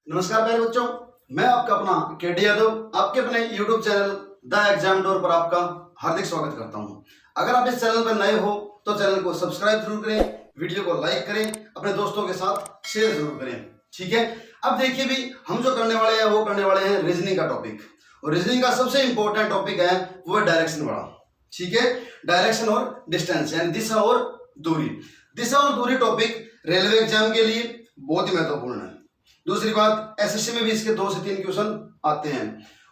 नमस्कार प्यारे बच्चों, मैं आपका अपना केडी यादव आपके अपने YouTube channel the exam door पर आपका हार्दिक स्वागत करता हूं। अगर आप इस चैनल पर नए हो तो चैनल को सब्सक्राइब जरूर करें, वीडियो को लाइक करें, अपने दोस्तों के साथ शेयर जरूर करें। ठीक है, अब देखिए भी हम जो करने वाले हैं वो करने वाले हैं रीजनिंग का टॉपिक। और रीजनिंग का सबसे इंपॉर्टेंट टॉपिक है वो है डायरेक्शन वाला। ठीक है, डायरेक्शन और डिस्टेंस यानी दिशा और दूरी। दिशा और दूरी टॉपिक रेलवे एग्जाम के लिए बहुत ही महत्वपूर्ण है। दूसरी बात, एसएससी में भी इसके 2 से 3 क्वेश्चन आते हैं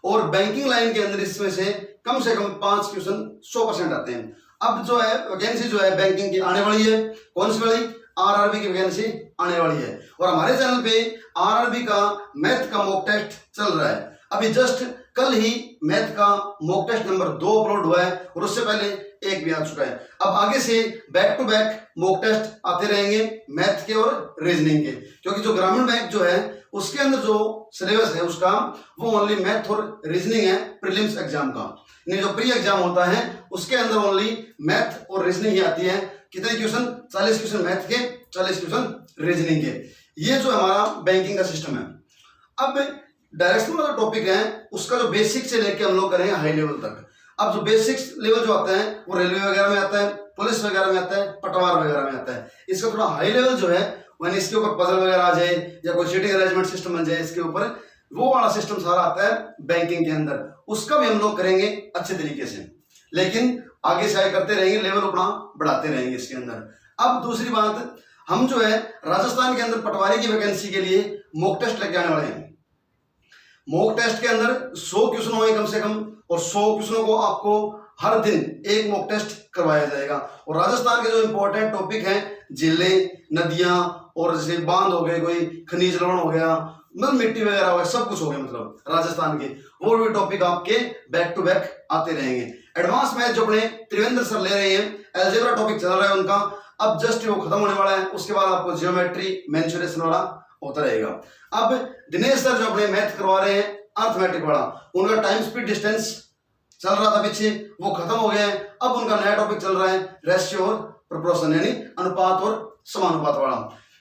और बैंकिंग लाइन के अंदर इसमें से कम 5 क्वेश्चन 100% आते हैं। अब जो है वैकेंसी जो है बैंकिंग की आने वाली है, कौन सी वाली? आरआरबी की वैकेंसी आने वाली है। और हमारे चैनल पे आरआरबी का मैथ का मॉक टेस्ट चल रहा है। अभी जस्ट कल ही मैथ का मॉक टेस्ट नंबर 2 अपलोड हुआ है और उससे पहले एक भी आ चुका है। अब आगे से back to back mock test आते रहेंगे मैथ के और रीजनिंग के, क्योंकि जो ग्रामीण बैंक जो है उसके अंदर जो सिलेबस है उसका वो ओनली मैथ और रीजनिंग है प्रीलिम्स एग्जाम का। यानी जो प्री एग्जाम होता है उसके अंदर ओनली मैथ और रीजनिंग ही आती है। कितने क्वेश्चन? 40 क्वेश्चन मैथ के, 40 क्वेश्चन रीजनिंग के। ये जो हमारा बैंकिंग का सिस्टम है। अब डायरेक्शन वाला टॉपिक है उसका जो बेसिक से लेके हम लोग करेंगे हाई लेवल तक। अब जो बेसिक लेवल जो आता है वो रेलवे वगैरह में आता है, पुलिस वगैरह में आता है, पटवार वगैरह में आता है। इसका थोड़ा हाई लेवल जो है यानी इसके ऊपर पजल वगैरह आ जाए या कोई सीटिंग अरेंजमेंट सिस्टम बन जाए इसके ऊपर, वो वाला सिस्टम सारा आता है बैंकिंग के अंदर। उसका भी हम लोग करेंगे अच्छे तरीके से, लेकिन आगे से आगे करते रहेंगे, लेवल अपना बढ़ाते रहेंगे इसके अंदर। अब दूसरी बात, हम जो है राजस्थान के अंदर पटवारी की वैकेंसी के लिए मॉक टेस्ट लेके आने वाले हैं। मॉक टेस्ट के अंदर 100 क्वेश्चन होंगे कम से कम, और 100 क्वेश्चनों को आपको हर दिन एक मॉक टेस्ट करवाया जाएगा। और राजस्थान के जो इंपॉर्टेंट टॉपिक हैं, झीलें, नदियां और जैसे बांध हो गए, कोई खनिज लवण हो गया, मतलब मिट्टी वगैरह हो गया, सब कुछ हो गया मतलब राजस्थान के, वो भी टॉपिक आपके बैक टू बैक आते रहेंगे। एडवांस मैथ जो अपने त्रिवेंद्र सर ले रहे हैं, अलजेब्रा टॉपिक चल रहा है उनका, अब जस्ट वो खत्म होने वाला है। उसके बाद आपको जियोमेट्री मेंसुरेशन वाला होता रहेगा। अब दिनेश सर जो अपने मैथ करवा रहे हैं अर्थमेटिक वाला, उनका टाइम स्पीड डिस्टेंस चल रहा था पीछे, वो खत्म हो गया है। अब उनका नया टॉपिक चल रहा है रेशियो और प्रोपोर्शन यानी अनुपात और समानुपात वाला।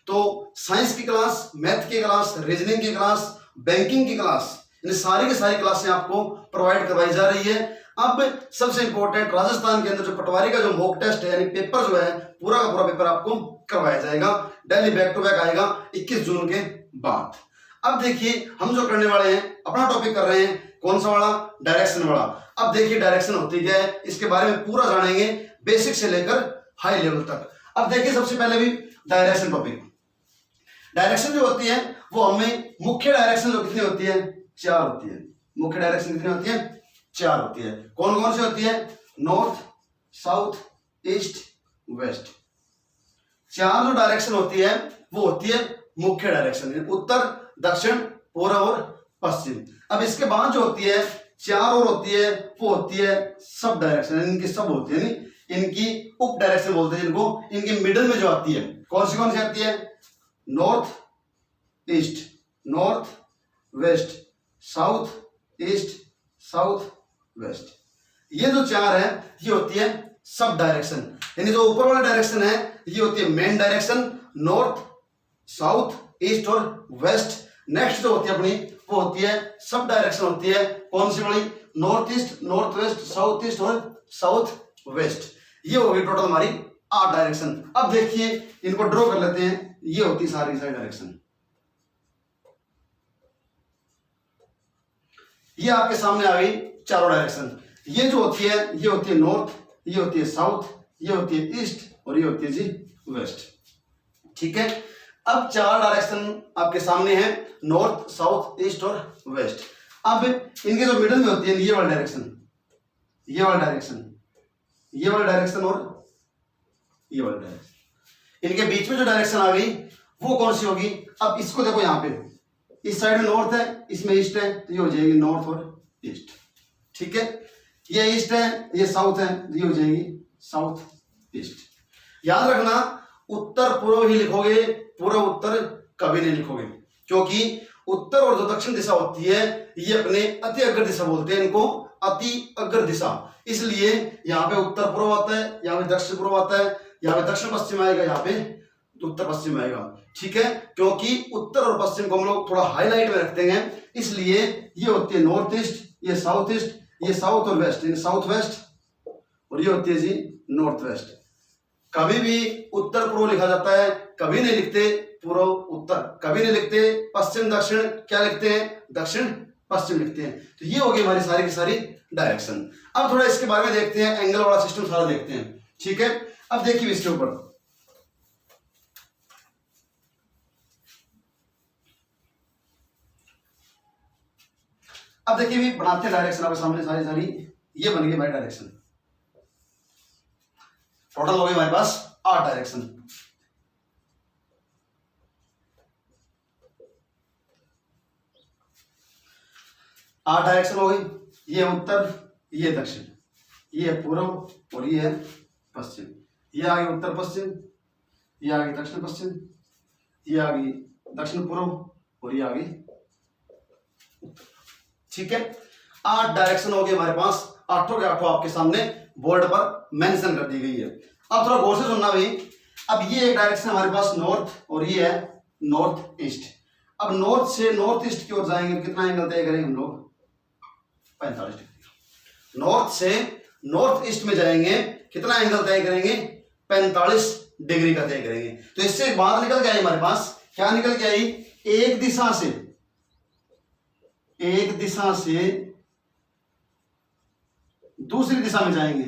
तो साइंस की क्लास, मैथ की क्लास, रीजनिंग की क्लास, बैंकिंग की क्लास, यानी सारी की सारी क्लासें आपको प्रोवाइड करवाई जा रही है। अब सबसे इंपॉर्टेंट, राजस्थान के अंदर जो पटवारी का जो मॉक टेस्ट है यानी पेपर जो है पूरा का पूरा पेपर आपको करवाया जाएगा। डेली बैक टू बैक आएगा 21 जून के बाद। अब देखिए हम जो करने वाले हैं, अपना टॉपिक कर रहे हैं कौन सा वाला? डायरेक्शन वाला। अब देखिए डायरेक्शन होती क्या है, इसके बारे में पूरा जानेंगे बेसिक से लेकर हाई लेवल तक। अब देखिए सबसे पहले भी डायरेक्शन टॉपिक। डायरेक्शन जो होती है वो हमें मुख्य डायरेक्शन जो कितनी होती है? 4 होती है। मुख्य डायरेक्शन कितनी होती है? 4 होती है। कौन कौन सी होती है? North, south, east, waste. 4 जो डायरेक्शन होती है वो होती है मुख्य डायरेक्शन, उत्तर, दक्षिण, पूर्व और पश्चिम। अब इसके बाद जो होती है 4 और होती है वो होती है सब डायरेक्शन, इनकी सब होती है, इनकी उप डायरेक्शन बोलते हैं जिनको। इनकी मिडिल में जो आती है कौन सी आती है? North east, north west, south east, south west. ये जो 4 है ये होती है सब डायरेक्शन, यानी जो ऊपर वाला डायरेक्शन है ये होती है main direction, north, south, east और वेस्ट। नेक्स्ट जो होती है अपनी वो होती है सब डायरेक्शन होती है कौन सी वाली? North east, north west, south east और साउथ वेस्ट। ये होगी टोटल हमारी 8 डायरेक्शन। अब देखिए इनको ड्रॉ कर लेते हैं। ये होती सारी डायरेक्शन। ये आपके सामने आ गई चारों डायरेक्शन। ये जो होती है ये होती है नॉर्थ, ये होती है साउथ, ये होती है ईस्ट और ये होती है जी वेस्ट। ठीक है, अब 4 डायरेक्शन आपके सामने हैं, नॉर्थ, साउथ, ईस्ट और वेस्ट। अब इनके जो मिडिल में होती है ये वाला डायरेक्शन, ये वाला डायरेक्शन, ये वाला डायरेक्शन और ये वाला डायरेक्शन, इनके बीच में जो डायरेक्शन आ गई वो कौन सी होगी? अब इसको देखो, यहाँ पे इस साइड में नॉर्थ है, इसमें ईस्ट है, तो ये हो जाएगी नॉर्थ और ईस्ट। ठीक है, ये ईस्ट है, ये साउथ है, तो ये हो जाएगी साउथ ईस्ट। याद रखना उत्तर पूर्व ही लिखोगे, पूर्व उत्तर कभी नहीं लिखोगे, क्योंकि उत्तर और जो दक्षिण दिशा होती है ये अपने अति अग्र दिशा बोलते हैं इनको, अति अग्र दिशा। इसलिए यहाँ पे उत्तर पूर्व आता है, यहाँ पे दक्षिण पूर्व आता है, यहाँ पे दक्षिण पश्चिम आएगा, यहाँ पे तो उत्तर पश्चिम आएगा। ठीक है, क्योंकि उत्तर और पश्चिम को हम लोग थोड़ा हाईलाइट में रखते हैं, इसलिए ये होती है नॉर्थ ईस्ट, ये साउथ ईस्ट, ये साउथ और वेस्ट, साउथ वेस्ट, और ये होती है जी नॉर्थ वेस्ट। कभी भी उत्तर पूर्व लिखा जाता है, कभी नहीं लिखते पूर्व उत्तर, कभी नहीं लिखते पश्चिम दक्षिण, क्या लिखते हैं दक्षिण पश्चिम लिखते हैं। तो ये हो गई हमारी सारी की सारी डायरेक्शन। अब थोड़ा इसके बारे में देखते हैं, एंगल वाला सिस्टम सारा देखते हैं। ठीक है, अब देखिए इसके ऊपर अब देखिए भी बनाते हैं डायरेक्शन आपके सामने सारी सारी, ये बन गई हमारी डायरेक्शन। टोटल हो गई हमारे पास 8 डायरेक्शन। आठ डायरेक्शन हो गई, ये उत्तर, ये दक्षिण, ये पूर्व और ये पश्चिम। ये आ गई उत्तर पश्चिम, ये आ गई दक्षिण पश्चिम, ये आ गई दक्षिण पूर्व और ये आ गई उत्तर। ठीक है, 8 डायरेक्शन हो गए हमारे पास, आठों के आठों आपके सामने बोर्ड पर मेंशन कर दी गई है। अब थोड़ा गौर से सुनना भाई। अब ये एक डायरेक्शन हमारे पास नॉर्थ और ये है नॉर्थ ईस्ट। अब नॉर्थ से नॉर्थ ईस्ट की ओर जाएंगे, कितना एंगल तय करेंगे हम लोग 45 डिग्री। नॉर्थ से नॉर्थ ईस्ट में जाएंगे, कितना एंगल तय करेंगे 45 डिग्री का तय करेंगे। तो इससे एक बात निकल के आई हमारे पास, क्या निकल के आई, एक दिशा से दूसरी दिशा में जाएंगे,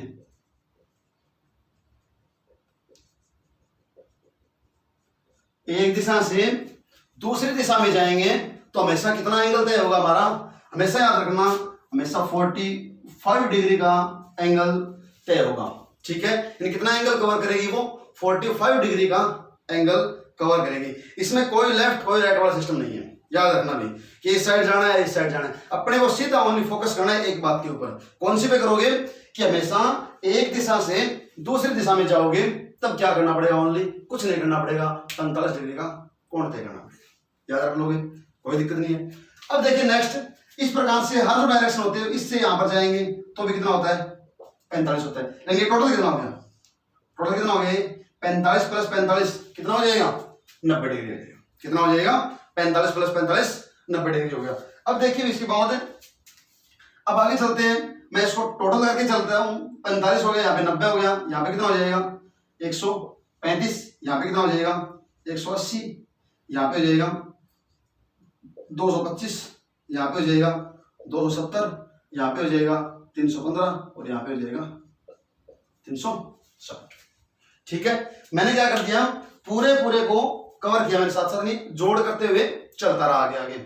एक दिशा से दूसरी दिशा में जाएंगे तो हमेशा कितना एंगल तय होगा हमारा, हमेशा याद रखना, हमेशा 45 डिग्री का एंगल तय होगा। ठीक है, यानी कितना एंगल कवर करेगी वो 45 डिग्री का एंगल कवर करेगी। इसमें कोई लेफ्ट कोई राइट वाला सिस्टम नहीं है, याद रखना भी कि इस साइड जाना है इस साइड जाना है। अपने को सीधा ओनली फोकस करना है एक बात के ऊपर। कौन सी पे करोगे कि हमेशा एक दिशा से दूसरी दिशा में जाओगे, तब क्या करना पड़ेगा, ओनली कुछ नहीं करना पड़ेगा, 45 डिग्री का कोण तय करना पड़ेगा। याद रख लोगे, कोई दिक्कत नहीं है। अब देखिए नेक्स्ट, इस प्रकार से हर जो डायरेक्शन होती है इससे यहां पर जाएंगे तो भी कितना होता है 45 होता है। लेकिन टोटल कितना हो गया, टोटल कितना हो गया 45 प्लस 45 कितना हो जाएगा 90 डिग्री हो जाएगा। कितना हो जाएगा 45 प्लस 45 90 डिग्री हो गया। अब देखिए इसके बाद अब आगे चलते हैं, मैं इसको टोटल करके चलता हूँ। 45 हो गया, यहाँ पे 90 हो गया, यहाँ पे कितना हो जाएगा 135, यहाँ पे कितना हो जाएगा 180, यहाँ पे हो जाएगा 225, यहाँ पे हो जाएगा 270, यहाँ पे हो जाएगा 315 और यहाँ पे हो जाएगा 360। ठीक है, मैंने क्या कर दिया, पूरे को कवर किया, मेरे साथ साथ नहीं जोड़ करते हुए चलता रहा आगे आगे।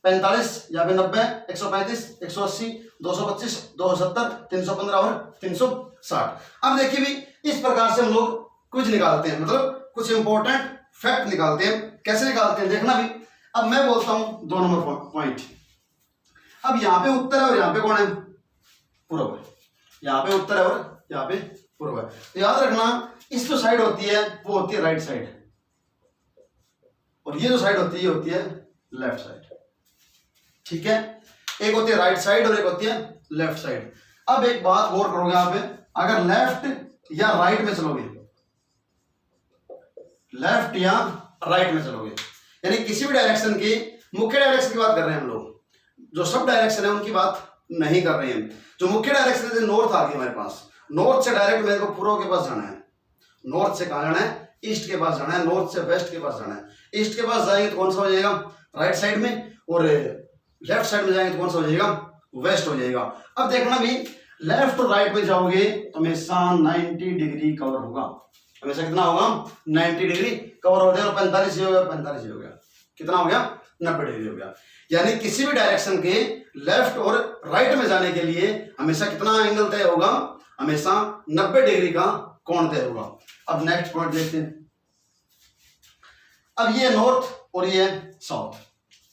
45, यहाँ पे 90, 135, 180, 225, 270, 315 और 360। अब देखिए भी इस प्रकार से हम लोग कुछ निकालते हैं, मतलब कुछ इंपॉर्टेंट फैक्ट निकालते हैं। कैसे निकालते हैं देखना भी। अब मैं बोलता हूं 2 नंबर पॉइंट। अब यहाँ पे उत्तर है और यहाँ पे कौन है पूर्व है, यहाँ पे उत्तर है और यहाँ पे पूर्व है। तो याद रखना, इस जो साइड होती है वो होती है राइट साइड, और ये जो साइड होती है ये होती है लेफ्ट साइड। ठीक है, एक होती है राइट साइड और एक होती है लेफ्ट साइड। अब एक बात गौर करोगे यहाँ पे, अगर लेफ्ट या राइट में चलोगे, लेफ्ट या राइट में चलोगे, यानी किसी भी डायरेक्शन की, मुख्य डायरेक्शन की बात कर रहे हैं हम लोग, जो सब डायरेक्शन है उनकी बात नहीं कर रहे हैं। जो मुख्य डायरेक्शन है, नॉर्थ आ गई हमारे पास, नॉर्थ से डायरेक्ट मेरे को पूर्व के पास जाना है। नॉर्थ से कहां जाना है, ईस्ट के पास जाना है। नॉर्थ से वेस्ट के पास जाना है। ईस्ट के पास जाएंगे तो कौन सा हो जाएगा राइट साइड में, और लेफ्ट साइड में जाएंगे तो कौन सा हो जाएगा वेस्ट हो जाएगा। अब देखना भी, लेफ्ट और राइट में जाओगे तो हमेशा 90 डिग्री कवर होगा, हमेशा कितना होगा 90 डिग्री कवर हो जाएगा। 45 हो गया, 45 हो गया, कितना हो गया 90 डिग्री हो गया। यानी किसी भी डायरेक्शन के लेफ्ट और राइट में जाने के लिए हमेशा कितना एंगल तय होगा, हमेशा 90 डिग्री का कोण तय होगा। अब नेक्स्ट पॉइंट देखते हैं। अब ये नॉर्थ और ये साउथ,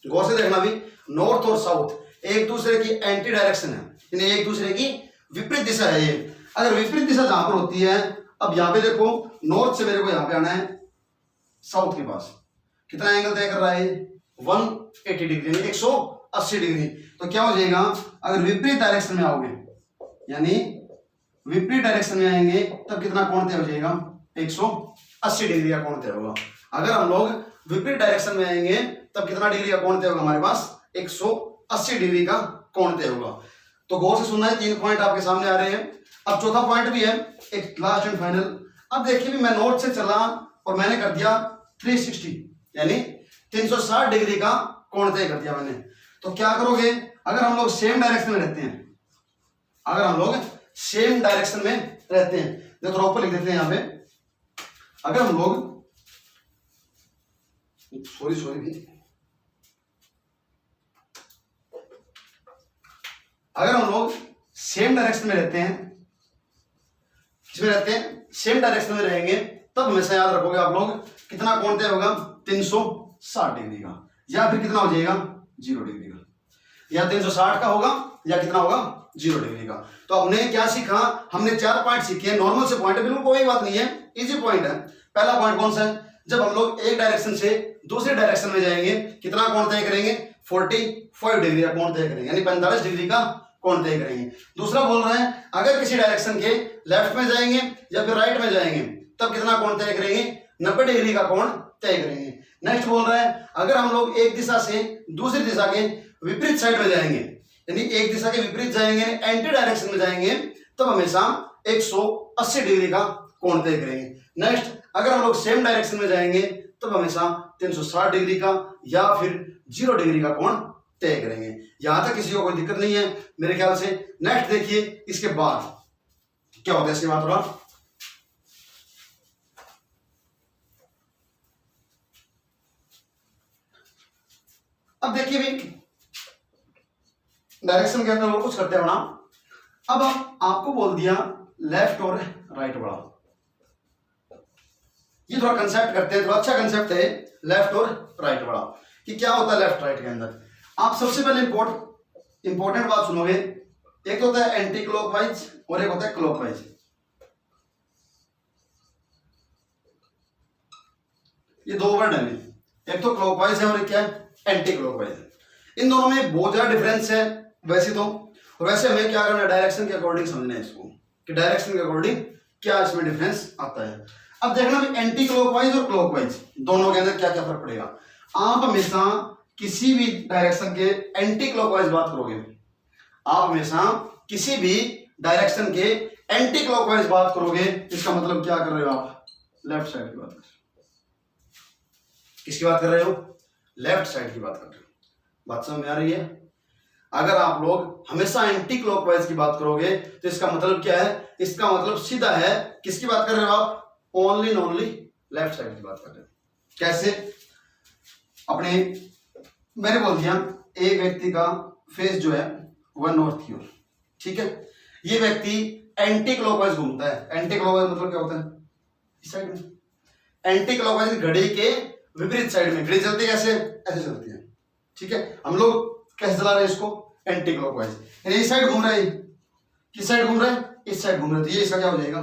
गौर से देखना भी, नॉर्थ और साउथ एक दूसरे की एंटी डायरेक्शन है, यानी एक दूसरे की विपरीत दिशा है ये। अगर विपरीत दिशा जहां पर होती है, अब यहां पे देखो, नॉर्थ से मेरे को यहां पे आना है साउथ के पास, कितना एंगल तय कर रहा है 180 डिग्री, 180 डिग्री। तो क्या हो जाएगा, अगर विपरीत डायरेक्शन में आओगे, यानी विपरीत डायरेक्शन में आएंगे, तब कितना कोण तय हो जाएगा 180 डिग्री का कोण तय होगा। अगर हम लोग विपरीत डायरेक्शन में आएंगे तब कितना डिग्री का कोण तय होगा हमारे पास? 180 डिग्री का कोण तय होगा। तो गौर से सुनना है, 3 पॉइंट आपके सामने आ रहे हैं। अब चौथा पॉइंट भी है, एक लास्ट एंड फाइनल। अब देखिए भी मैं नॉर्थ से चला और मैंने कर दिया 360 यानी 360 डिग्री का कोण तय कर दिया मैंने। तो क्या करोगे, अगर हम लोग सेम डायरेक्शन में रहते हैं, अगर हम लोग सेम डायरेक्शन में रहते हैं, देखो थोड़ा ऊपर लिख देते हैं यहां पे, अगर हम लोग अगर हम लोग सेम डायरेक्शन में रहते हैं, किसमें रहते हैं? सेम डायरेक्शन में रहेंगे, तब हमेशा याद रखोगे आप लोग कितना कोण तय होगा? 360 डिग्री का, या फिर कितना हो जाएगा? 0 डिग्री का। या 360 का होगा या कितना होगा? 0 डिग्री का। तो हमने क्या सीखा? हमने 4 पॉइंट सीखे। नॉर्मल से पॉइंट है, बिल्कुल कोई बात नहीं है, इजी पॉइंट है। पहला पॉइंट कौन सा है? जब हम लोग एक डायरेक्शन से दूसरे डायरेक्शन में जाएंगे, कितना कोण तय करेंगे? 45 डिग्री का कोण तय करेंगे, यानी 45 डिग्री का कोण तय करेंगे। दूसरा बोल रहे हैं, अगर किसी डायरेक्शन के लेफ्ट में जाएंगे या फिर राइट में जाएंगे, तब कितना कोण तय करेंगे? 90 डिग्री का कोण तय करेंगे। नेक्स्ट बोल रहे हैं, अगर हम लोग एक दिशा से दूसरी दिशा के विपरीत साइड में जाएंगे, यानी एक दिशा के विपरीत जाएंगे, एंटी डायरेक्शन में जाएंगे, तब हमेशा 180 डिग्री का कोण तय करेंगे। नेक्स्ट, अगर हम लोग सेम डायरेक्शन में जाएंगे, तब हमेशा 360 डिग्री का या फिर 0 डिग्री का कोण तय करेंगे। यहां तक किसी को कोई दिक्कत नहीं है मेरे ख्याल से। नेक्स्ट देखिए, इसके बाद क्या होता है, इसके बाद थोड़ा अब देखिए भी डायरेक्शन के अंदर वो कुछ करते हैं ना। अब आपको बोल दिया लेफ्ट और राइट बढ़ाओ, ये थोड़ा कंसेप्ट करते हैं, थोड़ा अच्छा कंसेप्ट है लेफ्ट और राइट बढ़ाओ कि क्या होता है लेफ्ट राइट के अंदर। आप सबसे पहले इंपॉर्टेंट बात सुनोगे, एक तो होता है एंटी क्लॉकवाइज और एक होता है क्लॉकवाइज। ये 2 वर्ड है, एक तो क्लॉकवाइज है और एक क्या है? एंटी क्लॉकवाइज है। इन दोनों में बहुत ज्यादा डिफरेंस है वैसे तो, और वैसे हमें क्या करना है, डायरेक्शन के अकॉर्डिंग समझना है इसको कि डायरेक्शन के अकॉर्डिंग क्या इसमें डिफरेंस आता है। अब देखना भी एंटी क्लॉकवाइज और क्लॉकवाइज दोनों के अंदर क्या क्या फर्क पड़ेगा। आप हमेशा किसी भी डायरेक्शन के एंटी क्लॉकवाइज बात करोगे, आप हमेशा किसी भी डायरेक्शन के एंटी क्लॉकवाइज बात करोगे, इसका मतलब क्या कर रहे हो आप? लेफ्ट साइड की बात कर रहे हो। किसकी बात कर रहे हो? लेफ्ट साइड की बात कर रहे हो। बात समझ में आ रही है? अगर आप लोग हमेशा एंटी क्लॉकवाइज की बात करोगे तो इसका मतलब क्या है? इसका मतलब सीधा है, किसकी बात कर रहे हो आप? Only and only left side की बात कर रहे हो। कैसे? अपने मैंने बोल दिया एक व्यक्ति का फेस जो है वह नॉर्थ की ओर, ठीक है। ये व्यक्ति एंटी क्लॉकवाइज घूमता है। एंटी क्लॉकवाइज मतलब क्या होता है? इस साइड में। एंटी क्लॉकवाइज घड़ी के विपरीत साइड में। घड़ी चलती है कैसे? ऐसे चलती है, ठीक है। हम लोग कैसे चला रहे हैं इसको? एंटी क्लॉकवाइज, यानी इस साइड घूम रहा है। किस साइड घूम रहा है? इस साइड घूम रहा है, तो ये इसका क्या हो जाएगा?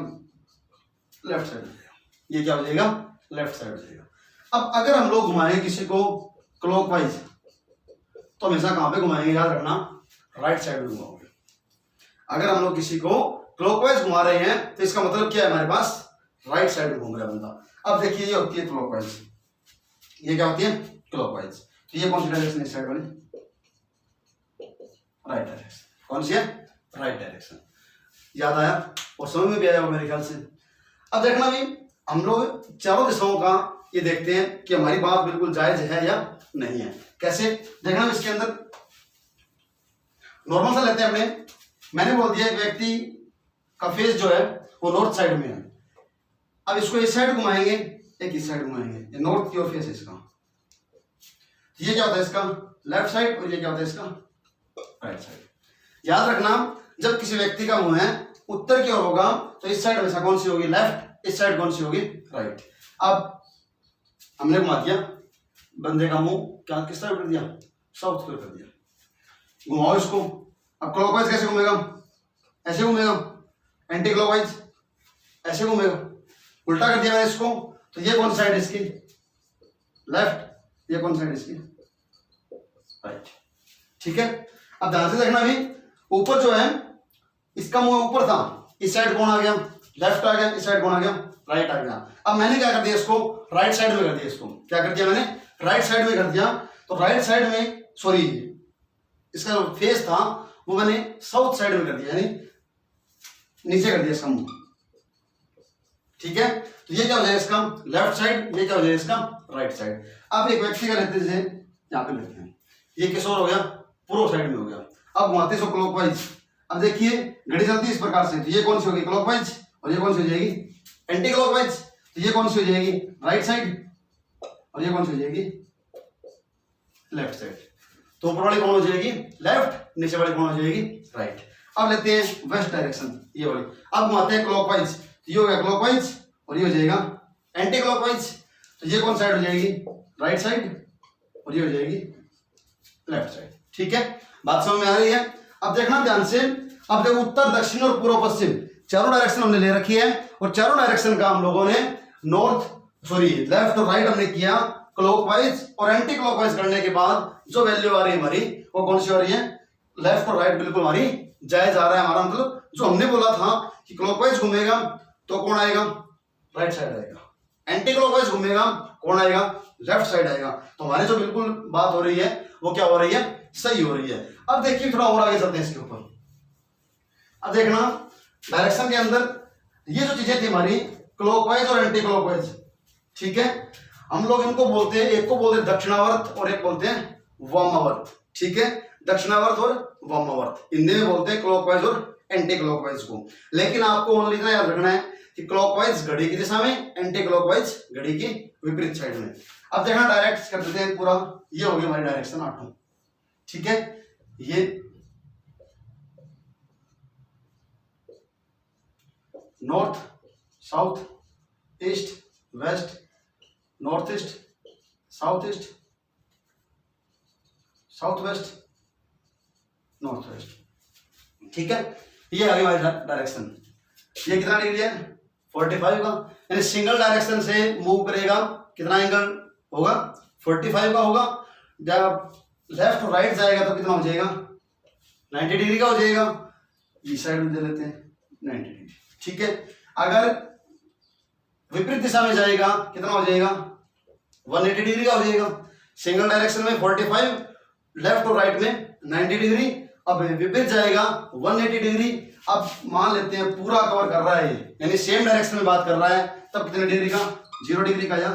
लेफ्ट साइड हो जाएगा। ये क्या हो जाएगा? लेफ्ट साइड हो जाएगा। अब अगर हम लोग घुमाएंगे किसी को क्लॉकवाइज, तो हमेशा कहां पे घुमाएंगे? याद रखना, राइट साइड में घुमाओगे। अगर हम लोग किसी को क्लॉकवाइज घुमा रहे हैं तो इसका मतलब क्या है? हमारे पास राइट साइड में घूम रहा है बंदा। अब देखिए, ये होती है क्लॉकवाइज, ये क्या होती है? क्लॉकवाइज। तो ये कौन सी डायरेक्शन है? साइड वाली राइट डायरेक्शन। कौन सी है? Right direction. याद आया और समझ में भी आया मेरे ख्याल से। अब देखना भी, हम लोग चारों दिशाओं का ये देखते हैं कि हमारी बात बिल्कुल जायज है या नहीं है। कैसे देखना? इसके अंदर नॉर्मल सा लेते हैं अपने। मैंने बोल दिया एक व्यक्ति का फेस जो है वो नॉर्थ साइड में है। अब इसको इस साइड घुमाएंगे, एक इस साइड घुमाएंगे, ये नॉर्थ की ओर फेस है इसका। ये क्या होता है? इसका लेफ्ट साइड, और ये क्या होता है? इसका राइट साइड। याद रखना, जब किसी व्यक्ति का मुंह है उत्तर की ओर होगा तो इस साइड हमेशा कौन सी होगी? लेफ्ट। इस साइड कौन सी होगी? राइट। अब हमने घुमा दिया बंदे का मुंह, क्या किस तरफ कर दिया? साउथ की ओर कर दिया। घुमाओ इसको। अब क्लॉकवाइज कैसे घूमेगा? ऐसे घूमेगा। एंटी क्लॉकवाइज ऐसे घूमेगा। उल्टा कर दिया मैंने इसको, तो ये कौन साइड है इसकी? लेफ्ट। ये कौन साइड इसकी? राइट, ठीक है। अब ध्यान से देखना भी, ऊपर जो है इसका मुंह ऊपर था, इस साइड कौन आ गया? लेफ्ट आ गया। इस साइड कौन आ गया? राइट आ गया। अब मैंने क्या कर दिया, इसको राइट साइड में कर दिया। इसको क्या कर दिया मैंने, राइट साइड में कर दिया। तो राइट साइड में सॉरी इसका जो फेस था वो मैंने साउथ साइड में कर दिया, यानी नीचे कर दिया इसका मुंह। ठीक है, तो ये क्या हो जाएगा इसका लेफ्ट साइड, ये क्या हो जाएगा इसका राइट साइड। अब एक व्यक्ति का लेते हैं, यहाँ पे लेते हैं, ये किस ओर हो गया, पूर्व साइड में हो गया। अब घुमाते सो क्लॉकवाइज। अब देखिए घड़ी चलती है इस प्रकार से, तो ये कौन सी होगी क्लॉकवाइज और ये कौन सी हो जाएगी एंटी क्लॉकवाइज। तो ये कौन सी हो जाएगी राइट साइड और ये कौन सी हो जाएगी लेफ्ट साइड। तो ऊपर वाली कौन हो जाएगी लेफ्ट, नीचे वाली कौन हो जाएगी राइट। अब लेते हैं वेस्ट डायरेक्शन, ये वाली। अब घुमाते हैं क्लॉकवाइज, तो ये हो गया क्लॉकवाइज और ये हो जाएगा एंटी क्लॉकवाइज। तो ये कौन साइड हो जाएगी राइट साइड और ये हो जाएगी लेफ्ट साइड। ठीक है, बात समझ में आ रही है। अब देखना ध्यान से, अब देखो उत्तर दक्षिण और पूर्व पश्चिम चारों डायरेक्शन हमने ले रखी है और चारों डायरेक्शन का हम लोगों ने लेफ्ट और राइट हमने किया क्लॉकवाइज और एंटी क्लॉकवाइज करने के बाद जो वैल्यू आ रही है हमारी वो कौन सी आ रही है लेफ्ट और राइट बिल्कुल हमारी जायज आ रहा है। हमारा मतलब जो हमने बोला था कि क्लॉकवाइज घूमेगा तो कौन आएगा राइट साइड आएगा, एंटी क्लॉकवाइज घूमेगा कौन आएगा लेफ्ट साइड आएगा। तो हमारी जो बिल्कुल बात हो रही है वो क्या हो रही है सही हो रही है। अब देखिए थोड़ा और आगे चलते हैं इसके ऊपर। अब देखना डायरेक्शन के अंदर ये जो चीजें थी हमारी क्लॉकवाइज और एंटी क्लॉकवाइज, ठीक है, हम लोग इनको बोलते हैं, एक को बोलते हैं दक्षिणावर्त और एक बोलते हैं वामावर्त। ठीक है, दक्षिणावर्त और वामावर्त हिंदी में बोलते हैं क्लॉकवाइज और एंटी क्लॉकवाइज को। लेकिन आपको ओनली इतना याद रखना है कि क्लॉकवाइज घड़ी की दिशा में, एंटी क्लॉकवाइज घड़ी की विपरीत साइड में। अब देखना डायरेक्ट कर देते हैं पूरा, ये होगी हमारी डायरेक्शन 8। ठीक है, ये north south east west, north east south east south west north west. ठीक है, ये आगे हमारी डायरेक्शन। ये कितना डिग्री है 45 का, यानी सिंगल डायरेक्शन से मूव करेगा कितना एंगल होगा 45 का होगा। जब लेफ्ट और राइट जाएगा तो कितना हो जाएगा 90 डिग्री का हो जाएगा। इस साइड में दे लेते हैं 90 डिग्री। ठीक है, अगर विपरीत दिशा में जाएगा कितना हो जाएगा 180 डिग्री का हो जाएगा। सिंगल डायरेक्शन में 45, लेफ्ट और राइट में 90 डिग्री। अब विपरीत जाएगा 180 डिग्री। अब मान लेते हैं पूरा कवर कर रहा है, यानी सेम डायरेक्शन में बात कर रहा है, तब कितने डिग्री का 0 डिग्री का या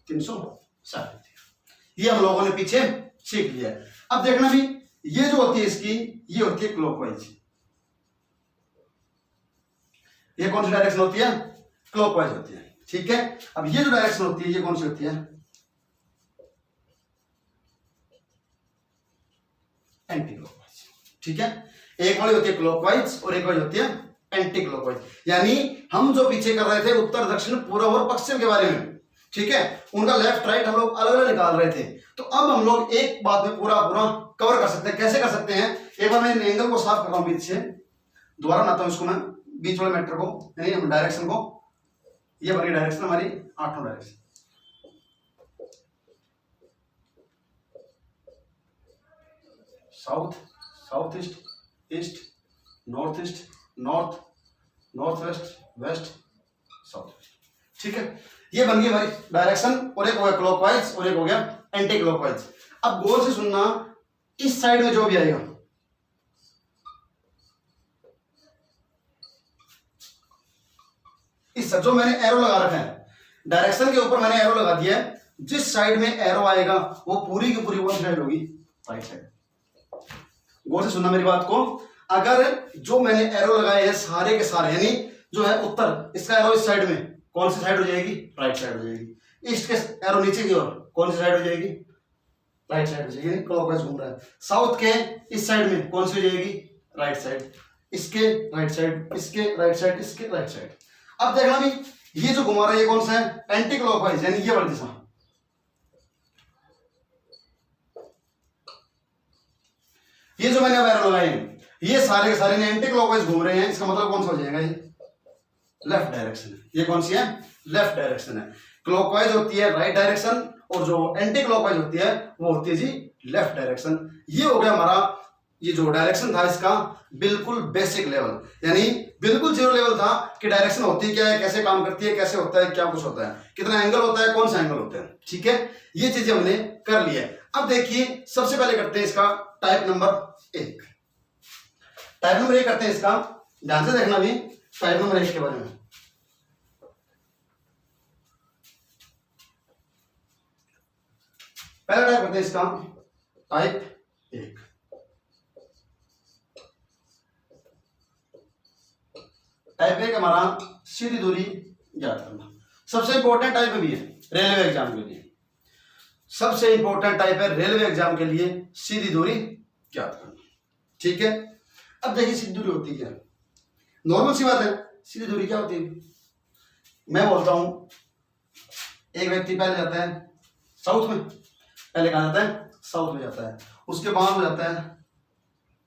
360 डिग्री। ये हम लोगों ने पीछे सीख लिया। अब देखना भी ये जो होती है इसकी, ये होती है क्लॉकवाइज। ये कौन सी डायरेक्शन होती है क्लॉकवाइज होती है। ठीक है, अब ये जो डायरेक्शन होती है ये कौन सी होती है एंटी क्लॉकवाइज। ठीक है, एक वाली होती है क्लॉकवाइज और एक वाली होती है एंटी क्लॉकवाइज। यानी हम जो पीछे कर रहे थे उत्तर दक्षिण पूर्व और पश्चिम के बारे में, ठीक है, उनका लेफ्ट राइट हम लोग अलग अलग निकाल रहे थे। तो अब हम लोग एक बात में पूरा पूरा कवर कर सकते हैं। कैसे कर सकते हैं, एक बार मैं एंगल को साफ कर रहा हूं बीच से, दोबारा बनाता हूं इसको मैं बीच वाले मैटर को, यानी डायरेक्शन को। ये बनी डायरेक्शन हमारी 8वां direction. South south east east north east north north west west south west. ठीक है, ये बन गई हमारी डायरेक्शन और एक हो गया क्लॉकवाइज और एक हो गया एंटी क्लॉकवाइज। अब गौर से सुनना, इस साइड में जो भी आएगा इस जो मैंने एरो लगा रखा है डायरेक्शन के ऊपर मैंने एरो लगा दिया है, जिस साइड में एरो आएगा वो पूरी की पूरी वन साइड होगी राइट साइड। गौर से सुनना मेरी बात को, अगर जो मैंने एरो लगाए हैं सारे के सारे, यानी जो है उत्तर, इसका एरो इस साइड में कौन सी साइड हो जाएगी राइट साइड हो जाएगी। ईस्ट के एरो नीचे की ओर कौन सी साइड हो जाएगी राइट साइड हो जाएगी, क्लॉकवाइज घूम रहा है। साउथ के इस साइड में कौन सी हो जाएगी राइट साइड, इसके राइट साइड, इसके राइट साइड, इसके राइट साइड। अब देखना भी ये जो घुमा रहा है ये कौन सा है एंटी क्लॉकवाइज, यानी ये वाली दिशा। ये जो मैंने अब एरो लगाए हैं ये सारे के सारे एंटी क्लॉकवाइज घूम रहे हैं, इसका मतलब कौन सा हो जाएगा ये लेफ्ट डायरेक्शन है। ये कौन सी है लेफ्ट डायरेक्शन है। क्लॉकवाइज होती है राइट डायरेक्शन और जो एंटी क्लॉकवाइज होती है वो होती है जी लेफ्ट डायरेक्शन। ये हो गया हमारा ये जो डायरेक्शन था इसका बिल्कुल बेसिक लेवल, यानी बिल्कुल जीरो लेवल था कि डायरेक्शन होती क्या है, कैसे काम करती है, कैसे होता है, क्या कुछ होता है, कितना एंगल होता है, कौन सा एंगल होता है। ठीक है, ये चीजें हमने कर लिया है। अब देखिए सबसे पहले करते हैं इसका टाइप नंबर 1। टाइप नंबर 1 करते हैं इसका, ध्यान से देखना भी टाइप नंबर 1 के बारे में। पहला टाइप करते हैं इसका टाइप 1। टाइप 1 हमारा सीधी दूरी ज्ञात करना, सबसे इंपॉर्टेंट टाइप भी है रेलवे एग्जाम के लिए। सबसे इंपॉर्टेंट टाइप है रेलवे एग्जाम के लिए सीधी दूरी ज्ञात करना। ठीक है, अब देखिए सीधी दूरी होती क्या है, नॉर्मल सी बात है। सीधी दूरी क्या होती है, मैं बोलता हूं एक व्यक्ति पहले जाता है साउथ में, पहले कहा जाता है साउथ में जाता है, उसके बाद में जाता है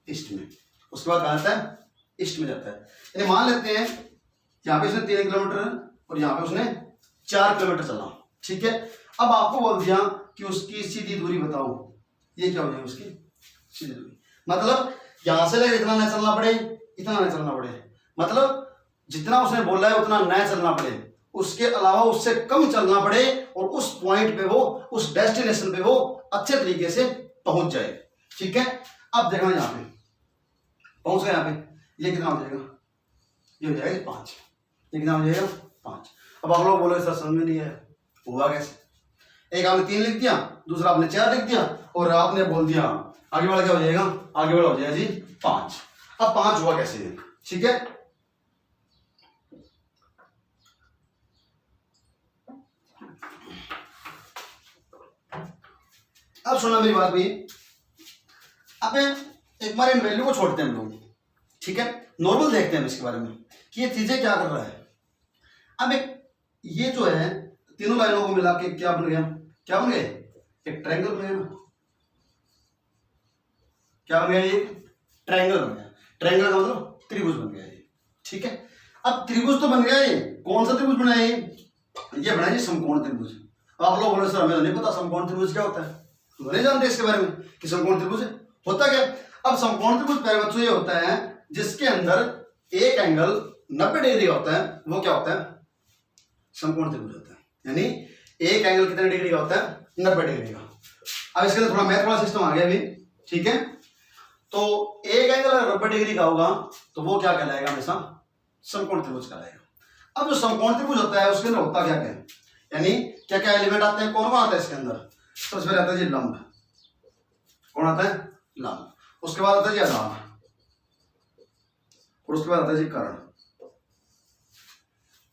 ईस्ट में, उसके बाद कहा जाता है ईस्ट में जाता है। यानी मान लेते हैं यहाँ पे उसने 3 किलोमीटर और यहाँ पे उसने 4 किलोमीटर चला। ठीक है, अब आपको बोल दिया कि उसकी सीधी दूरी बताओ, ये क्या हो जाएगी उसकी सीधी दूरी, मतलब यहां से लेकर इतना न चलना पड़े, इतना न चलना पड़े, मतलब जितना उसने बोला है उतना न चलना पड़े, उसके अलावा उससे कम चलना पड़े और उस पॉइंट पे वो, उस डेस्टिनेशन पे वो अच्छे तरीके से पहुंच जाए। ठीक है, अब देखना यहाँ पे पहुंच गए, यहाँ पे ये कितना हो जाएगा, ये हो जाएगा 5, ये कितना हो जाएगा 5। अब आप लोग बोलोगे सर समझ में नहीं है, हुआ कैसे, एक आपने 3 लिख दिया, दूसरा आपने 4 लिख दिया और आपने बोल दिया आगे वाला क्या हो जाएगा, आगे वाला हो जाएगा जी 5। अब 5 हुआ कैसे, ठीक है, अब सुनना मेरी बात भी। अब एक बार इन वैल्यू को छोड़ते हैं हम लोग, ठीक है, नॉर्मल देखते हैं इसके बारे में कि ये चीजें क्या कर रहा है। अब एक ये जो है तीनों लाइनों को मिला के क्या बन गया, क्या बन गए, एक ट्रायंगल बन गया ना, क्या बन गया, ये ट्रायंगल बन गया। ट्रायंगल का मतलब त्रिभुज बन गया ये। ठीक है, अब त्रिभुज तो बन गया, ये कौन सा त्रिभुज बना है, ये बना है समकोण त्रिभुज। आप लोग बोले सर हमें तो नहीं पता समकोण त्रिभुज क्या होता है, तो नहीं जानते इसके बारे में कि समकोण त्रिभुज होता क्या। अब समकोण त्रिभुज प्यारे बच्चों ये होता है जिसके अंदर एक एंगल 90 डिग्री का होता है, वो क्या होता है, समकोण त्रिभुज होता है। यानी एक एंगल कितने डिग्री का होता है, 90 डिग्री का। अब इसके अंदर थोड़ा मैथ वाला सिस्टम आ गया अभी, ठीक है, तो एक एंगल अगर 90 डिग्री का होगा तो वो क्या कहलाएगा, हमेशा समकोण त्रिभुज कहलाएगा। अब जो समकोण त्रिभुज होता है उसके अंदर होता क्या है, यानी क्या क्या एलिमेंट आते हैं, कौन कौन आता है इसके अंदर, सबसे पहले आता है जी लंब, कौन आता है, लंब, उसके बाद आता है जी आधार, और उसके बाद आता है जी कर्ण।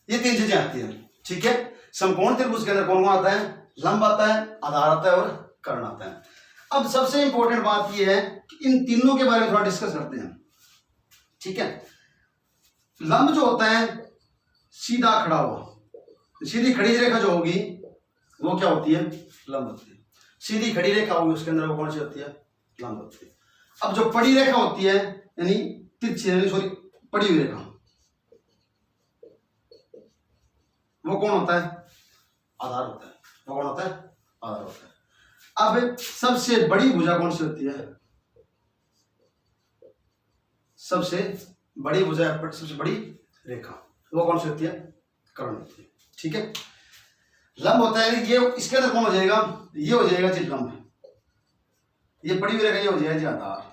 ये 3 चीजें आती हैं। ठीक है, समकोण त्रिभुज के अंदर कौन कौन आता है, लंब आता है, आधार आता है और कर्ण आता है। अब सबसे इंपॉर्टेंट बात यह है कि इन तीनों के बारे में थोड़ा डिस्कस करते हैं। ठीक है, लंब जो होता है सीधा खड़ा हुआ, सीधी खड़ी रेखा जो होगी वो क्या होती है, लंब होती है। सीधी खड़ी रेखा होगी उसके अंदर वो कौन सी होती है, लंब होती है। अब जो पड़ी रेखा होती है यानी तिरछी, सॉरी पड़ी हुई रेखा, वो कौन होता है, आधार होता है। वो कौन होता है, आधार होता है। अब सबसे बड़ी भुजा कौन सी होती है, सबसे बड़ी भुजा, सबसे बड़ी रेखा वो कौन सी होती है, कर्ण होती है। ठीक है, लंब होता है ये, इसके अंदर कौन हो जाएगा, ये हो जाएगा जी लंब, ये पड़ी हुई रेखा ये हो जाएगा जी आधार,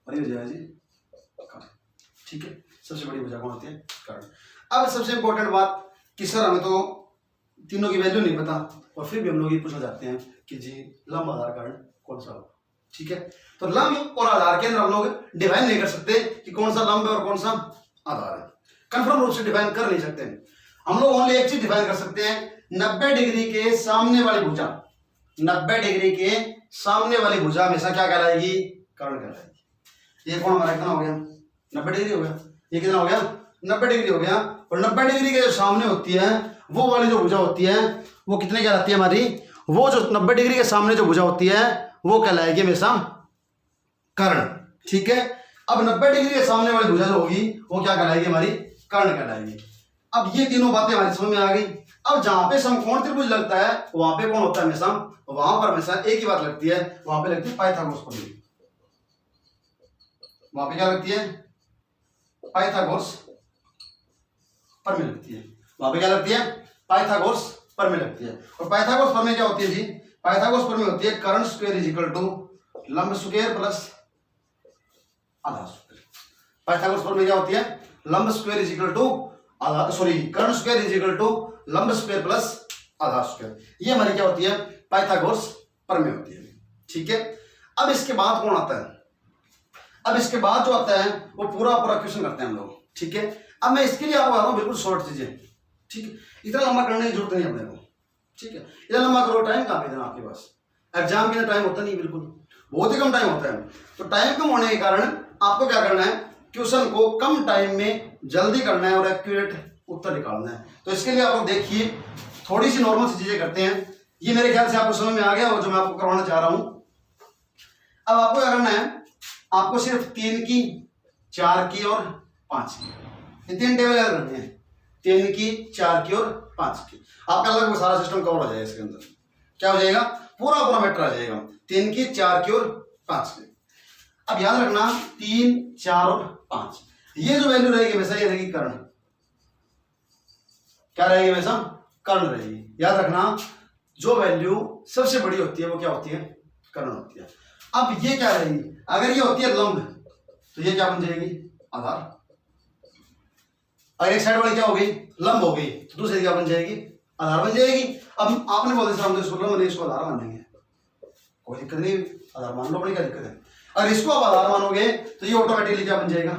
और ये हो जाएगा जी कर्ण। ठीक है, सबसे बड़ी भुजा कौन होती है, कर्ण। अब सबसे इंपॉर्टेंट बात कि सर हमें तो तीनों की वैल्यू नहीं पता और फिर भी हम लोग ये पूछना चाहते हैं कि जी लंब आधार कर्ण कौन सा होगा। ठीक है, तो लंब और आधार के अंदर हम लोग डिफाइन नहीं कर सकते कि कौन सा लंब है और कौन सा आधार है, कंफर्म रूप से डिफाइन कर नहीं सकते। हम लोग ओनली एक चीज डिफाइन कर सकते हैं, 90 डिग्री के सामने वाली भुजा, 90 डिग्री के सामने वाली भुजा हमेशा क्या कहलाएगी, कर्ण कहलाएगी। ये कौन हमारा कितना हो गया, 90 डिग्री हो गया, ये कितना हो गया, 90 डिग्री हो गया। और 90 डिग्री के जो सामने होती है वो वाली जो भुजा होती है वो कितने कहलाती है हमारी, वो जो 90 डिग्री के सामने जो भुजा होती है वो कहलाएगी हमेशा कर्ण। ठीक है, अब 90 डिग्री के सामने वाली भुजा जो होगी वो क्या कहलाएगी, हमारी कर्ण कहलाएगी। अब ये तीनों बातें हमारी समझ में आ गई। अब जहां पे समकोण त्रिभुज लगता है वहां पे कौन होता है, हमेशा वहां पर हमेशा एक ही बात लगती है, वहां पे लगती है पाइथागोरस प्रमेय। वहां पे क्या लगती है, पाइथागोरस प्रमेय लगती है। वहां पे क्या लगती है, पाइथागोरस प्रमेय लगती है। और पाइथागोरस प्रमेय क्या होती है जी, पाइथागोरस प्रमेय होती है कर्ण स्क्वायर इज इक्वल टू लंब स्क्वायर प्लस आधार स्क्वायर। पाइथागोरस प्रमेय क्या होती है, लंब स्क्वायर इज इक्वल टू आधार, सॉरी कर्ण स्क्वायर इज इक्वल टू लंब स्क्वायर प्लस आधार स्क्वायर। ये हमारी क्या होती है, पाइथागोरस प्रमेय होती है। ठीक है, अब इसके बाद कौन आता है, अब इसके बाद जो आता है वो पूरा क्वेश्चन करते हैं हम लोग। ठीक है, अब मैं इसके लिए आपको बता रहा हूँ बिल्कुल शॉर्ट चीजें। ठीक है, इतना लंबा करने की जरूरत नहीं अपने को। ठीक है, इतना लंबा करो, टाइम कहाँ पे इतना आपके पास, एग्जाम के लिए टाइम होता नहीं, बिल्कुल बहुत ही कम टाइम होता है। तो टाइम कम होने के कारण आपको क्या करना है, क्वेश्चन को कम टाइम में जल्दी करना है और एक्यूरेट उत्तर निकालना है। तो इसके लिए आप लोग देखिए थोड़ी सी नॉर्मल सी चीजें करते हैं। ये मेरे ख्याल से आपको समझ में आ गया और जो मैं आपको करवाना चाह रहा हूं। अब आपको क्या करना है, आपको सिर्फ 3 की, 4 की और 5 की, ये 3 टेबल याद रखने हैं। 3 की, 4 की और 5 की, आपका लगभग सारा सिस्टम कवर हो जाएगा। इसके अंदर क्या हो जाएगा, पूरा पूरा मैटर आ जाएगा। 3 की, 4 की और 5 की। अब याद रखना 3, 4 और 5, ये जो वैल्यू रहेगी हमेशा ये रहेगी कर्ण। क्या रहेगी हमेशा, कर्ण रहेगी। याद रखना जो वैल्यू सबसे बड़ी होती है वो क्या होती है, कर्ण होती है। अब ये क्या रहेगी, अगर ये होती है लंब तो ये क्या बन जाएगी, आधार। अगर एक साइड वाली क्या हो गई, लंब हो गई, तो दूसरी क्या बन जाएगी, आधार बन जाएगी। अब आपने बोला सर हम तो इसको लंब नहीं इसको आधार मानेंगे, कोई दिक्कत नहीं, आधार मान लो, बड़ी क्या दिक्कत है। अगर इसको आप आधार मानोगे तो ये ऑटोमेटिकली क्या बन जाएगा,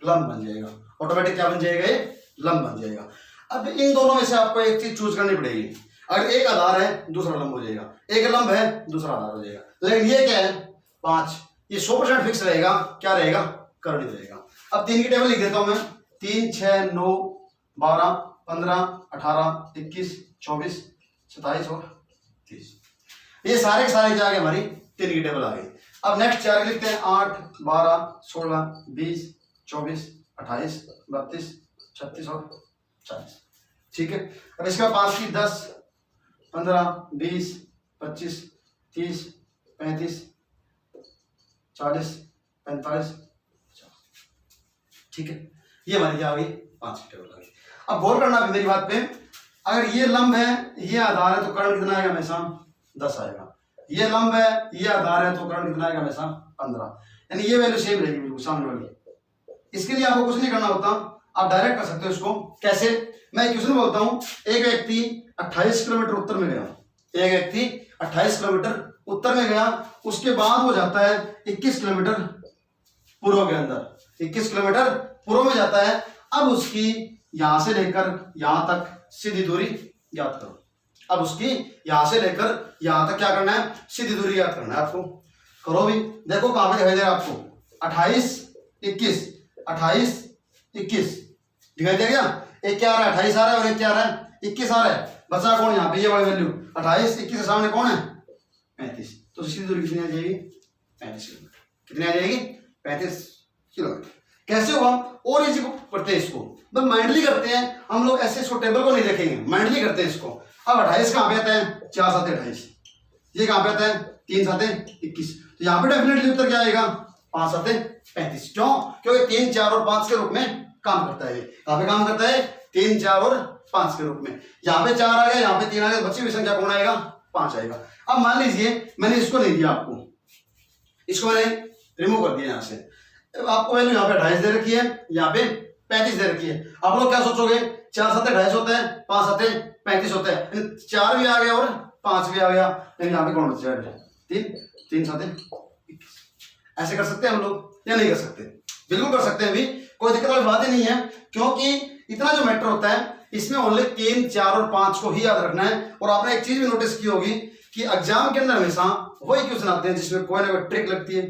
लंब बन जाएगा। ऑटोमेटिक क्या बन जाएगा, ये लंब बन जाएगा। अब इन दोनों में से आपको एक चीज चूज करनी पड़ेगी। अगर एक आधार है दूसरा लंब हो जाएगा, एक लंब है दूसरा आधार हो जाएगा। लेकिन ये क्या है 5, ये 100% फिक्स रहेगा, क्या रहेगा, कर्ण रहेगा। अब 3 की टेबल लिख देता हूं मैं, 3, 6, 9, 12, 15, 18, 21, 24, 27 और 30, ये सारे के सारे क्या आ गए, हमारी 3 की टेबल आ गई। अब नेक्स्ट 4 लिखते हैं, 8, 12, 16, 20, 24, 28, 32, 36 और 40। ठीक है, अब इसके बाद 5 की 10, 15, 20, 25, 30, 35, 40, 45, 50। ठीक है, ये हमारी क्या आ गई, 5 की टेबल आ गई। अब गौर करना मेरी बात पे, अगर ये लंब है ये आधार है तो कर्ण कितना आएगा, हमेशा 10 आएगा। ये लंब है ये आधार है तो कर्ण कितना आएगा, हमेशा 15। यानी ये वैल्यू सेम रहेगी बिल्कुल सामने वाली। इसके लिए आपको कुछ नहीं करना होता, आप डायरेक्ट कर सकते हो इसको। कैसे, मैं क्वेश्चन बोलता हूं, एक व्यक्ति 28 किलोमीटर उत्तर में गया, एक व्यक्ति 28 किलोमीटर उत्तर में गया, उसके बाद वो जाता है 21 किलोमीटर पूर्व के अंदर, 21 किलोमीटर पूर्व में जाता है। अब उसकी यहां से लेकर यहां तक सीधी दूरी याद करो। अब उसकी यहां से लेकर यहां तक क्या करना है, सीधी दूरी याद करना है आपको। करो भी, देखो कहां पे दिखाई दे रहा है आपको, 28, 21, 28, 21 दिखाई दे गया। एक क्या आ रहा है, 28 आ रहा है, और एक क्या आ रहा है, 21 आ रहा है। बचा कौन यहाँ पे, ये वाली वैल्यू 28, 21 के सामने कौन है, 35। तो सीधी दूरी कितनी आ जाएगी, 35 किलोमीटर। कितनी आ जाएगी, 35 किलोमीटर। कैसे होगा, और इजी करते हैं इसको, बस माइंडली करते हैं हम लोग, ऐसे इसको टेबल को नहीं देखेंगे, माइंडली करते हैं इसको। अब 28 कहां पे आता है, 4 7 28, ये कहां पे आता है, 3 7 21। तो यहाँ पे डेफिनेटली उत्तर क्या आएगा, 5 7 35। क्यों, क्योंकि 3 4 और 5 के रूप में काम करता है। कहां पे काम करता है, 3 4 और 5 के रूप में। यहाँ पे 4 आ गया, यहाँ पे 3 आ गया, बची हुई संख्या कौन आएगा, 5 आएगा। अब मान लीजिए मैंने इसको नहीं दिया आपको, इसको मैंने रिमूव कर दिया यहाँ से, आपको वैल्यू यहाँ पे 28 दे रखी है, यहाँ पे 35 दे रखी है। आप लोग क्या सोचोगे, 4 7 28 होता है, 5 7 35 होता है, 4 भी आ गया और 5 भी आ गया, लेकिन यहाँ पे कौन बच जाएगा, 3 3 7 21। ऐसे कर सकते हैं हम लोग या नहीं कर सकते, बिल्कुल कर सकते हैं, भी कोई दिक्कत वाली बात ही नहीं है। क्योंकि इतना जो मैटर होता है इसमें ओनली 3 4 और 5 को ही याद रखना है। और आपने एक चीज भी नोटिस की होगी कि एग्जाम के अंदर हमेशा वही क्वेश्चन आते हैं जिसमें कोई ना कोई ट्रिक लगती है,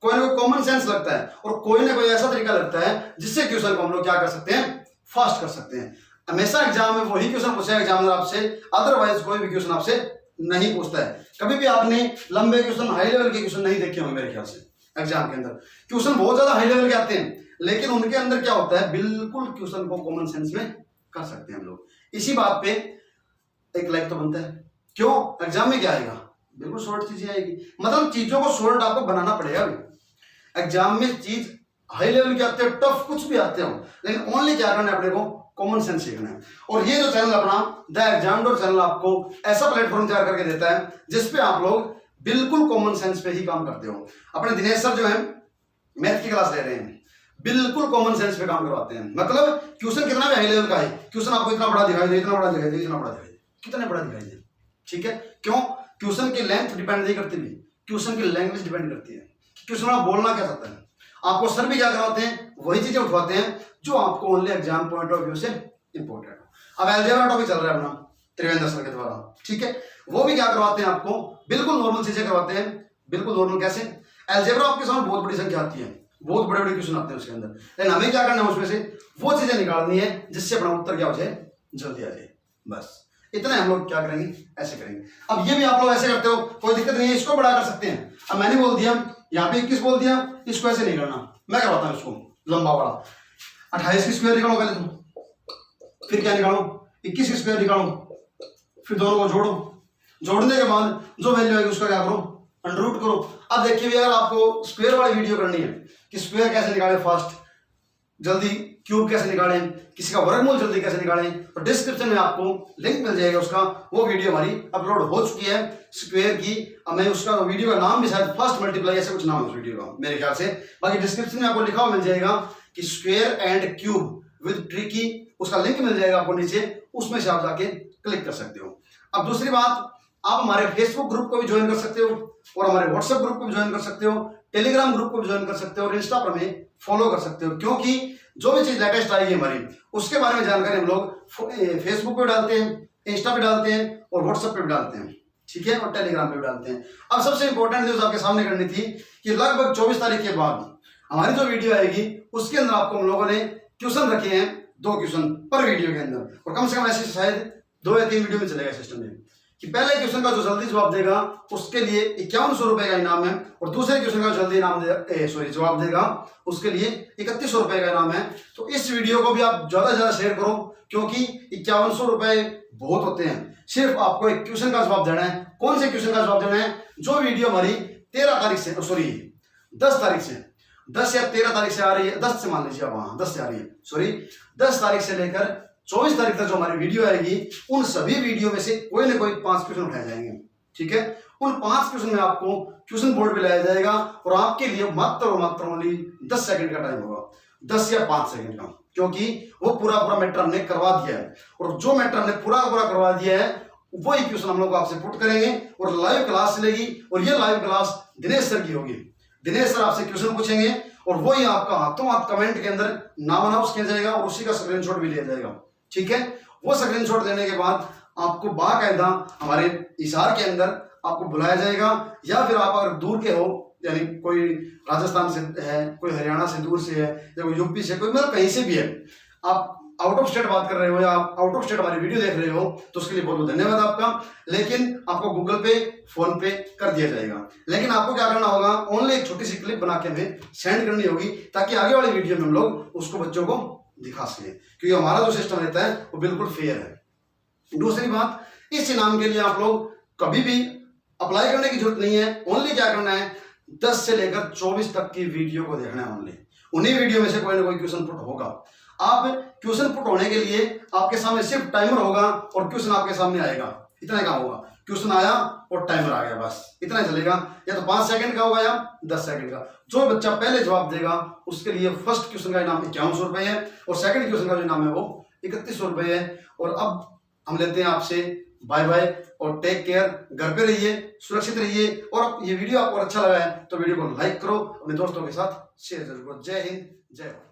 कोई ना कोई कॉमन सेंस लगता है, और कोई ना कोई ऐसा तरीका लगता है जिससे क्वेश्चन को हम लोग क्या कर सकते हैं, फास्ट कर सकते हैं। हमेशा एग्जाम में वही क्वेश्चन पूछेगा एग्जामिनर आपसे, अदरवाइज कोई भी क्वेश्चन आपसे नहीं पूछता है। कभी भी आपने लंबे क्वेश्चन, हाई लेवल के क्वेश्चन नहीं देखे होंगे मेरे ख्याल से। एग्जाम के अंदर क्वेश्चन बहुत ज्यादा हाई लेवल के आते हैं, लेकिन उनके अंदर क्या होता है, बिल्कुल क्वेश्चन को कॉमन सेंस में कर सकते हैं हम लोग। इसी बात पे एक लाइक तो बनता है। क्यों, एग्जाम में क्या आएगा, बिल्कुल शॉर्ट चीजें आएगी, मतलब चीजों को शॉर्ट आपको बनाना पड़ेगा। एग्जाम में चीज हाई लेवल की आते हो, टफ कुछ भी आते हो, लेकिन ओनली क्या करना है अपने को, कॉमन सेंस सीखना है। और ये जो चैनल अपना द एग्जामडोर चैनल आपको ऐसा प्लेटफॉर्म तैयार करके देता है जिसपे आप लोग बिल्कुल कॉमन सेंस पे ही काम करते हो। अपने दिनेश सर जो है मैथ की क्लास ले रहे हैं, बिल्कुल कॉमन सेंस पे काम करवाते हैं। मतलब क्वेश्चन कितना भी हाई लेवल का है, क्वेश्चन आपको इतना बड़ा दिखाई दे, इतना बड़ा दिखाई दे, इतना बड़ा दिखाई दे, कितने बड़ा दिखाई दे, ठीक है। क्यों? क्वेश्चन की लेंथ डिपेंड नहीं करती भी, क्वेश्चन की लैंग्वेज डिपेंड करती है, क्वेश्चन आप बोलना क्या चाहता है। आपको सर भी क्या करवाते हैं, वही चीजें उठवाते हैं जो आपको only exam point of view से इंपॉर्टेंट हो। अब अलजेब्रा टॉपिक चल रहा है अपना त्रिवेंद्र सर के द्वारा, ठीक है। वो भी क्या करवाते हैं आपको, बिल्कुल नॉर्मल चीजें करवाते हैं, बिल्कुल नॉर्मल। कैसे? अलजेब्रा आपके सामने बहुत बड़ी संख्या आती है, बहुत बड़े बड़े क्वेश्चन आते हैं उसके अंदर, लेकिन हमें क्या करना है, उसमें से वो चीजें निकालनी है जिससे अपना उत्तर क्या हो जाए, जल्दी आ जाए। बस इतना हम लोग क्या करेंगे, ऐसे करेंगे। अब ये भी आप लोग ऐसे करते हो, कोई दिक्कत नहीं है, इसको बड़ा कर सकते हैं। अब मैंने बोल दिया यहाँ पे 21 बोल दिया, इसको ऐसे नहीं करना, मैं करवाता हूँ इसको लंबा बड़ा। 28 की स्क्वायर निकालो पहले तुम, फिर क्या निकालो, 21 की स्क्वायर निकालो, फिर दोनों को जोड़ो, जोड़ने के बाद जो वैल्यू आएगी उसका क्या करो, अंडररूट करो। अब देखिए भी, अगर आपको स्क्वायर वाली वीडियो करनी है कि स्क्वायर कैसे निकाले फास्ट जल्दी, क्यूब कैसे निकालें, किसी का वर्गमूल जल्दी कैसे निकालें, तो डिस्क्रिप्शन में आपको लिंक मिल जाएगा उसका, वो वीडियो हमारी अपलोड हो चुकी है स्क्वायर की। अब मैं उसका वीडियो का नाम भी शायद फर्स्ट मल्टीप्लाई ऐसे कुछ नाम है उस वीडियो का मेरे ख्याल से, बाकी डिस्क्रिप्शन में आपको लिखा हुआ मिल जाएगा कि square and cube with tricky, उसका लिंक मिल जाएगा आपको नीचे, उसमें से आप जाके क्लिक कर सकते हो। अब दूसरी बात, आप हमारे फेसबुक ग्रुप को भी ज्वाइन कर सकते हो, और हमारे व्हाट्सएप ग्रुप को भी ज्वाइन कर सकते हो, टेलीग्राम ग्रुप को भी ज्वाइन कर सकते हो, और इंस्टा पर में फॉलो कर सकते हो, क्योंकि जो भी चीज लेटेस्ट आएगी हमारी उसके बारे में जानकारी हम लोग फेसबुक पे डालते हैं, इंस्टा पे डालते हैं, और व्हाट्सएप पे भी डालते हैं, ठीक है, और टेलीग्राम पे भी डालते हैं। अब सबसे इंपॉर्टेंट न्यूज आपके सामने करनी थी कि लगभग 24 तारीख के बाद हमारी जो वीडियो आएगी उसके अंदर आपको हम लोगों ने क्वेश्चन रखे हैं, 2 क्वेश्चन पर वीडियो के अंदर, और कम से कम ऐसे शायद 2 या 3 वीडियो में चलेगा सिस्टम में, कि पहले क्वेश्चन का जो जल्दी जवाब देगा उसके लिए 5100 रुपए का इनाम है, और दूसरे क्वेश्चन का जल्दी जवाब देगा उसके लिए 3100 रुपए का इनाम है। तो इस वीडियो को भी आप ज्यादा से ज्यादा शेयर करो, क्योंकि 5100 रुपए बहुत होते हैं। सिर्फ आपको एक क्वेश्चन का जवाब देना है। कौन से क्वेश्चन का जवाब देना है? जो वीडियो हमारी 13 तारीख से, सॉरी 10 तारीख से, 10 या 13 तारीख से आ रही है, 10 से मान लीजिए, वहां 10 से आ रही है, सॉरी 10 तारीख से लेकर 24 तारीख तक जो हमारी वीडियो आएगी, उन सभी वीडियो में से कोई ना कोई 5 क्वेश्चन उठाए जाएंगे, ठीक है। उन 5 क्वेश्चन में आपको क्वेश्चन बोर्ड पे लाया जाएगा, और आपके लिए मात्र और मात्र ओनली 10 सेकंड का टाइम होगा, 10 या 5 सेकंड का, क्योंकि वो पूरा मैटर हमने करवा दिया है, और जो मैटर हमने पूरा करवा दिया है वही क्वेश्चन हम लोग आपसे पुट करेंगे, और लाइव क्लास चलेगी, और ये लाइव क्लास दिनेश सर की होगी। दिनेश सर आपसे क्वेश्चन पूछेंगे, और वही आपका हाथों हाथ कमेंट के अंदर नाम अनाउंस किया जाएगा, और उसी का स्क्रीनशॉट भी लिया जाएगा, ठीक है। वो स्क्रीनशॉट लेने के बाद आपको बाकायदा हमारे इशार के अंदर आपको बुलाया जाएगा, या फिर आप अगर दूर के हो, यानी कोई राजस्थान से है, कोई हरियाणा से दूर से है, या कोई यूपी से, कोई मतलब कहीं से भी है, आप आउट ऑफ स्टेट बात कर रहे हो, या आप आउट ऑफ स्टेट हमारी वीडियो देख रहे हो, तो उसके लिए बहुत बहुत धन्यवाद आपका। लेकिन आपको गूगल पे, फोन पे कर दिया जाएगा, लेकिन आपको क्या करना होगा, ओनली एक छोटी सी क्लिप बना के हमें सेंड करनी होगी, ताकि आगे वाली वीडियो में हम लोग उसको बच्चों को दिखा सके, क्योंकि हमारा जो सिस्टम रहता है वो बिल्कुल फेयर है। दूसरी बात, इस इनाम के लिए आप लोग कभी भी अप्लाई करने की जरूरत नहीं है। ओनली क्या करना है, 10 से लेकर 24 तक की वीडियो को देखना है ओनली। उन्हीं वीडियो में से कोई ना कोई क्वेश्चन पुट होगा। आप क्वेश्चन पुट होने के लिए आपके सामने सिर्फ टाइमर होगा, और क्वेश्चन आपके सामने आएगा, इतना काम होगा, क्वेश्चन आया और टाइमर आ गया, बस इतना चलेगा। या तो 5 सेकंड का होगा या 10 सेकंड का। जो बच्चा पहले जवाब देगा उसके लिए फर्स्ट क्वेश्चन का इनाम 5100 रुपए है, और सेकंड क्वेश्चन का जो इनाम है वो 3100 रुपए है। और अब हम लेते हैं आपसे बाय बाय, और टेक केयर, घर पे रहिए, सुरक्षित रहिए। और ये वीडियो आपको अच्छा लगा है तो वीडियो को लाइक करो, अपने दोस्तों के साथ शेयर जरूर करो। जय हिंद, जय भारत।